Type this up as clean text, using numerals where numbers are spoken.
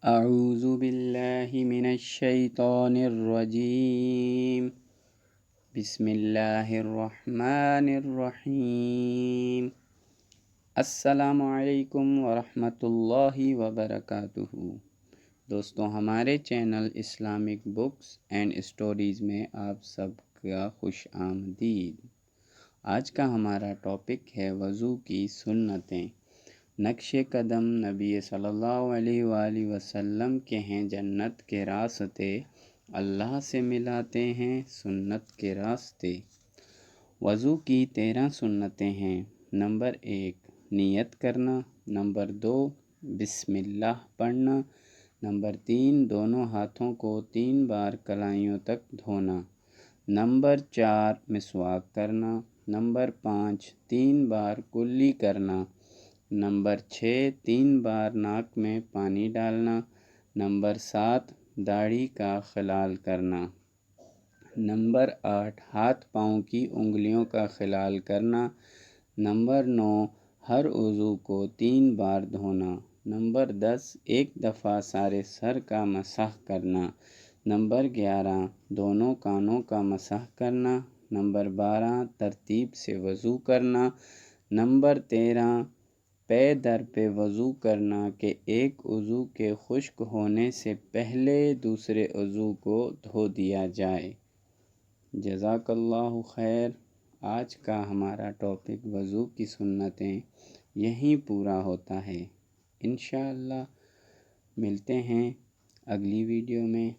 اعوذ باللہ من الشیطان الرجیم بسم اللہ الرحمن الرحیم السلام علیکم ورحمۃ اللہ وبرکاتہ۔ دوستوں، ہمارے channel Islamic books and stories میں آپ سب کا خوش آمدید۔ آج کا ہمارا ٹاپک ہے وضو کی سنتیں۔ نقش قدم نبی صلی اللہ علیہ وآلہ وسلم کے ہیں، جنت کے راستے اللہ سے ملاتے ہیں سنت کے راستے۔ وضو کی 13 سنتیں ہیں۔ نمبر 1 نیت کرنا، نمبر 2 بسم اللہ پڑھنا، نمبر 3 دونوں ہاتھوں کو 3 بار کلائیوں تک دھونا، نمبر 4 مسواک کرنا، نمبر 5 3 بار کلی کرنا، نمبر 6 3 بار ناک میں پانی ڈالنا، نمبر 7 داڑھی کا خلال کرنا، نمبر 8 ہاتھ پاؤں کی انگلیوں کا خلال کرنا، نمبر 9 ہر عضو کو 3 بار دھونا، نمبر 10 ایک دفعہ سارے سر کا مسح کرنا، نمبر 11 دونوں کانوں کا مسح کرنا، نمبر 12 ترتیب سے وضو کرنا، نمبر 13 پے در پہ وضو کرنا کہ ایک عضو کے خشک ہونے سے پہلے دوسرے عضو کو دھو دیا جائے۔ جزاک اللہ خیر۔ آج کا ہمارا ٹاپک وضو کی سنتیں یہیں پورا ہوتا ہے۔ انشاءاللہ ملتے ہیں اگلی ویڈیو میں۔